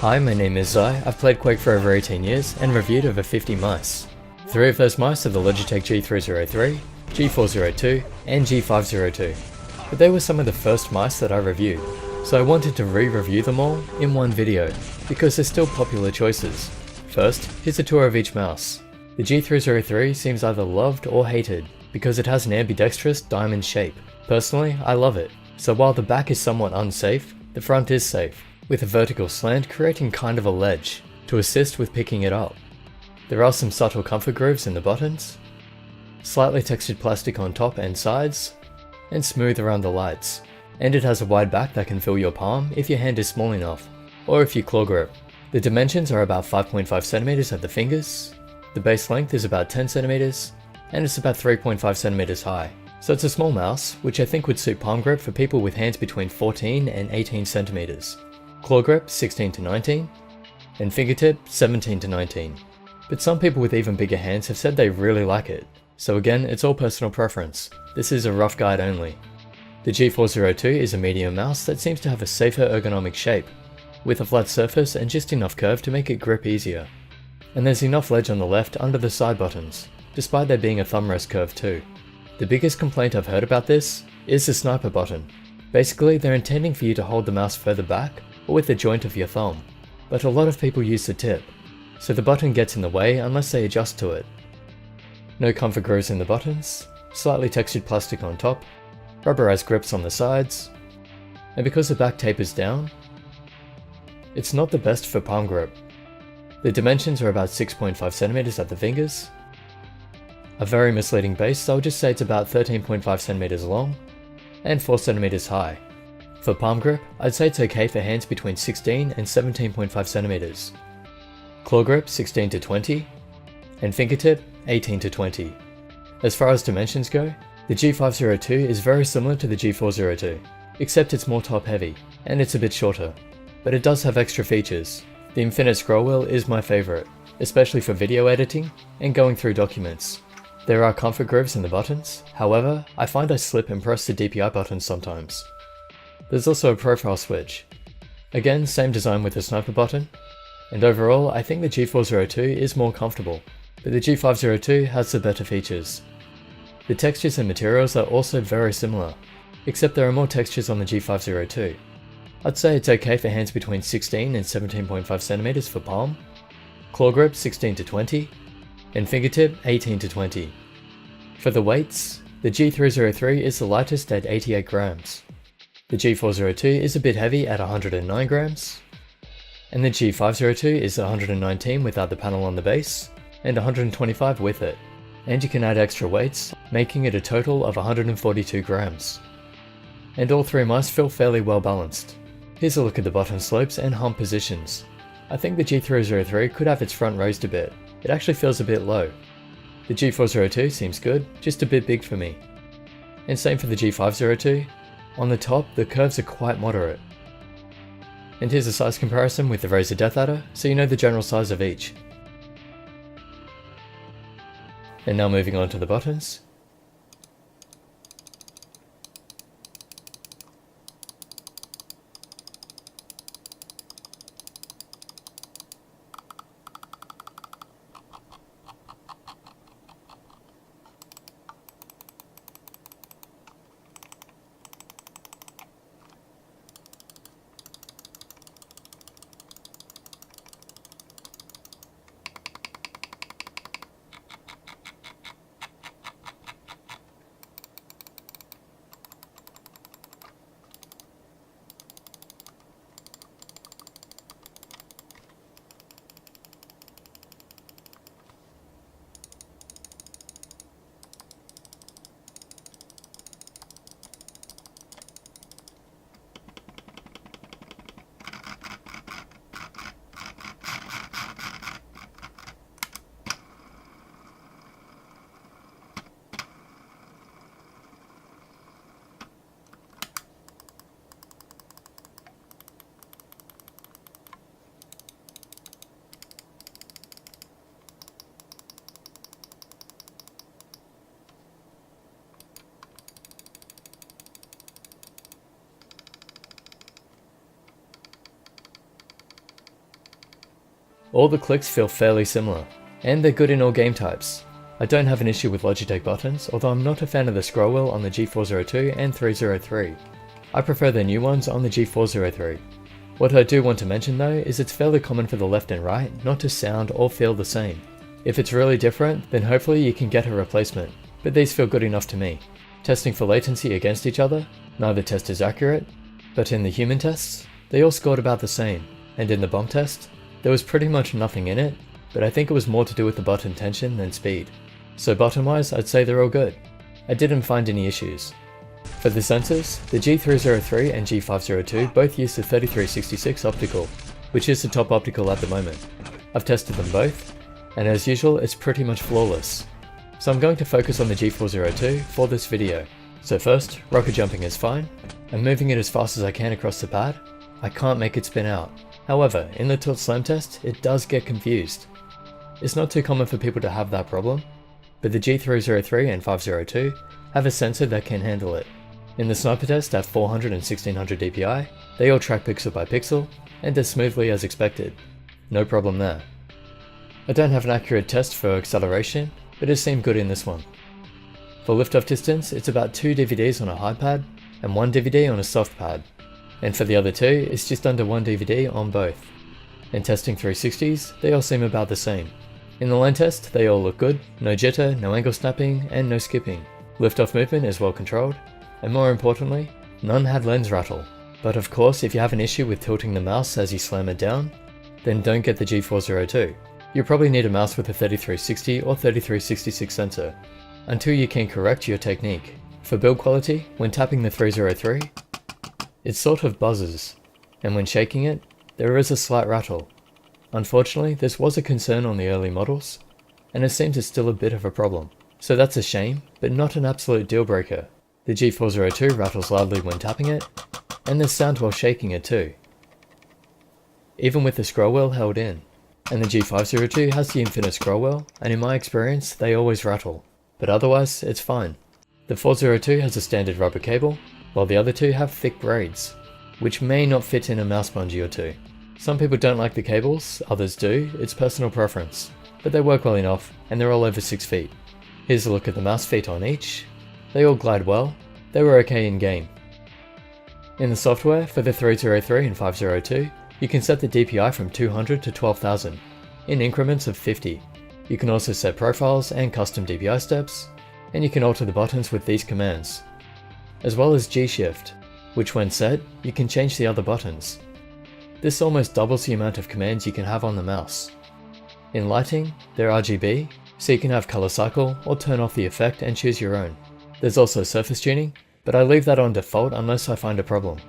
Hi, my name is Zai. I've played Quake for over 18 years and reviewed over 50 mice. 3 of those mice are the Logitech G303, G402 and G502, but they were some of the first mice that I reviewed, so I wanted to re-review them all in one video, because they're still popular choices. First, here's a tour of each mouse. The G303 seems either loved or hated, because it has an ambidextrous diamond shape. Personally, I love it, so while the back is somewhat unsafe, the front is safe, with a vertical slant creating kind of a ledge, to assist with picking it up. There are some subtle comfort grooves in the buttons, slightly textured plastic on top and sides, and smooth around the lights. And it has a wide back that can fill your palm if your hand is small enough, or if you claw grip. The dimensions are about 5.5cm at the fingers, the base length is about 10cm, and it's about 3.5cm high. So it's a small mouse, which I think would suit palm grip for people with hands between 14 and 18cm. Claw grip 16 to 19, and fingertip 17 to 19. But some people with even bigger hands have said they really like it, so again, it's all personal preference. This is a rough guide only. The G402 is a medium mouse that seems to have a safer ergonomic shape, with a flat surface and just enough curve to make it grip easier. And there's enough ledge on the left under the side buttons, despite there being a thumb rest curve too. The biggest complaint I've heard about this is the sniper button. Basically, they're intending for you to hold the mouse further back or with the joint of your thumb, but a lot of people use the tip, so the button gets in the way unless they adjust to it. No comfort grooves in the buttons, slightly textured plastic on top, rubberized grips on the sides, and because the back tapers down, it's not the best for palm grip. The dimensions are about 6.5cm at the fingers, a very misleading base, so I'll just say it's about 13.5cm long and 4cm high. For palm grip, I'd say it's okay for hands between 16 and 17.5cm. Claw grip 16 to 20, and fingertip 18 to 20. As far as dimensions go, the G502 is very similar to the G402, except it's more top heavy, and it's a bit shorter. But it does have extra features. The infinite scroll wheel is my favourite, especially for video editing and going through documents. There are comfort grooves in the buttons, however, I find I slip and press the DPI buttons sometimes. There's also a profile switch. Again, same design with the sniper button, and overall I think the G402 is more comfortable, but the G502 has the better features. The textures and materials are also very similar, except there are more textures on the G502. I'd say it's okay for hands between 16 and 17.5cm for palm, claw grip 16 to 20, and fingertip 18 to 20. For the weights, the G303 is the lightest at 88 grams. The G402 is a bit heavy at 109 grams, and the G502 is 119 without the panel on the base, and 125 with it. And you can add extra weights, making it a total of 142 grams. And all 3 mice feel fairly well balanced. Here's a look at the button slopes and hump positions. I think the G303 could have its front raised a bit. It actually feels a bit low. The G402 seems good, just a bit big for me. And same for the G502. On the top, the curves are quite moderate. And here's a size comparison with the Razer Death Adder, so you know the general size of each. And now moving on to the buttons. All the clicks feel fairly similar, and they're good in all game types. I don't have an issue with Logitech buttons, although I'm not a fan of the scroll wheel on the G402 and 303. I prefer the new ones on the G403. What I do want to mention though is it's fairly common for the left and right not to sound or feel the same. If it's really different, then hopefully you can get a replacement, but these feel good enough to me. Testing for latency against each other, neither test is accurate, but in the human tests, they all scored about the same, and in the bomb test, there was pretty much nothing in it, but I think it was more to do with the button tension than speed. So button wise, I'd say they're all good. I didn't find any issues. For the sensors, the G303 and G502 both use the 3366 optical, which is the top optical at the moment. I've tested them both, and as usual it's pretty much flawless. So I'm going to focus on the G402 for this video. So first, rocket jumping is fine. I'm moving it as fast as I can across the pad. I can't make it spin out. However, in the tilt slam test, it does get confused. It's not too common for people to have that problem, but the G303 and 502 have a sensor that can handle it. In the sniper test at 400 and 1600 DPI, they all track pixel by pixel, and as smoothly as expected. No problem there. I don't have an accurate test for acceleration, but it seemed good in this one. For liftoff distance, it's about 2 DVDs on a hard pad, and 1 DVD on a soft pad. And for the other two, it's just under 1 DVD on both. In testing 360s, they all seem about the same. In the line test, they all look good, no jitter, no angle snapping, and no skipping. Liftoff movement is well controlled, and more importantly, none had lens rattle. But of course, if you have an issue with tilting the mouse as you slam it down, then don't get the G402. You'll probably need a mouse with a 3360 or 3366 sensor, until you can correct your technique. For build quality, when tapping the 303, it sort of buzzes, and when shaking it, there is a slight rattle. Unfortunately, this was a concern on the early models, and it seems it's still a bit of a problem. So that's a shame, but not an absolute deal breaker. The G402 rattles loudly when tapping it, and there's sound while shaking it too, even with the scroll wheel held in. And the G502 has the infinite scroll wheel, and in my experience, they always rattle, but otherwise, it's fine. The 402 has a standard rubber cable, while the other two have thick braids, which may not fit in a mouse bungee or two. Some people don't like the cables, others do, it's personal preference, but they work well enough, and they're all over 6 feet. Here's a look at the mouse feet on each. They all glide well, they were okay in game. In the software, for the 303 and 502, you can set the DPI from 200 to 12,000, in increments of 50. You can also set profiles and custom DPI steps, and you can alter the buttons with these commands, as well as G-Shift, which when set, you can change the other buttons. This almost doubles the amount of commands you can have on the mouse. In lighting, they're RGB, so you can have color cycle or turn off the effect and choose your own. There's also surface tuning, but I leave that on default unless I find a problem.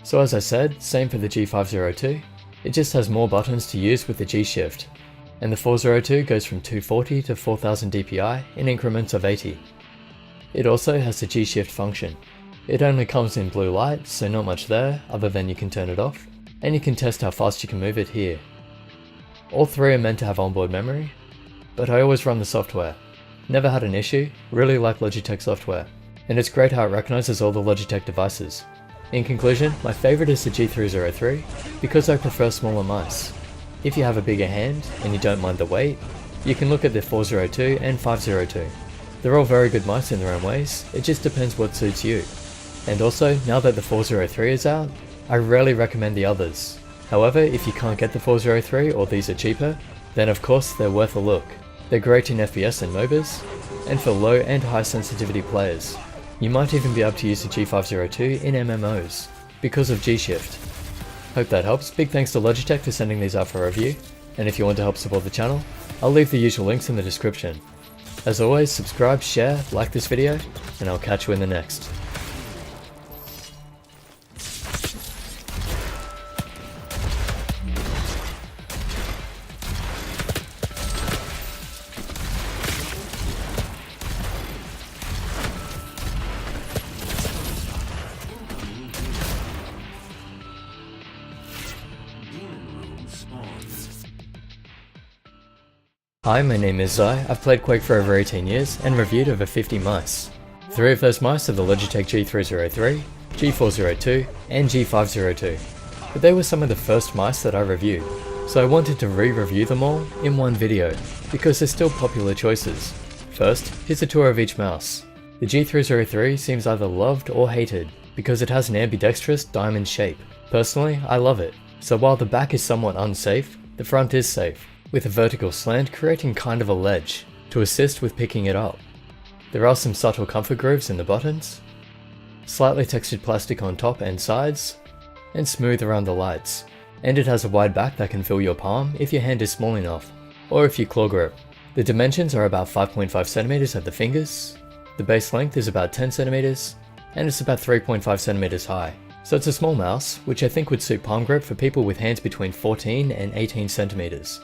So as I said, same for the G502, it just has more buttons to use with the G-Shift, and the 402 goes from 240 to 4000 DPI in increments of 80. It also has the G-Shift function. It only comes in blue light, so not much there, other than you can turn it off, and you can test how fast you can move it here. All three are meant to have onboard memory, but I always run the software. Never had an issue, really like Logitech software, and it's great how it recognizes all the Logitech devices. In conclusion, my favorite is the G303 because I prefer smaller mice. If you have a bigger hand and you don't mind the weight, you can look at the 402 and 502. They're all very good mice in their own ways, it just depends what suits you. And also, now that the 403 is out, I rarely recommend the others. However, if you can't get the 403 or these are cheaper, then of course they're worth a look. They're great in FPS and MOBAs, and for low and high sensitivity players. You might even be able to use the G502 in MMOs, because of G-Shift. Hope that helps. Big thanks to Logitech for sending these out for review, and if you want to help support the channel, I'll leave the usual links in the description. As always, subscribe, share, like this video, and I'll catch you in the next. Hi, my name is Zai. I've played Quake for over 18 years and reviewed over 50 mice. 3 of those mice are the Logitech G303, G402 and G502, but they were some of the first mice that I reviewed. So I wanted to re-review them all in one video, because they're still popular choices. First, here's a tour of each mouse. The G303 seems either loved or hated, because it has an ambidextrous diamond shape. Personally, I love it. So while the back is somewhat unsafe, the front is safe, with a vertical slant creating kind of a ledge, to assist with picking it up. There are some subtle comfort grooves in the buttons, slightly textured plastic on top and sides, and smooth around the lights. And it has a wide back that can fill your palm if your hand is small enough, or if you claw grip. The dimensions are about 5.5cm at the fingers, the base length is about 10cm, and it's about 3.5cm high. So it's a small mouse, which I think would suit palm grip for people with hands between 14 and 18cm.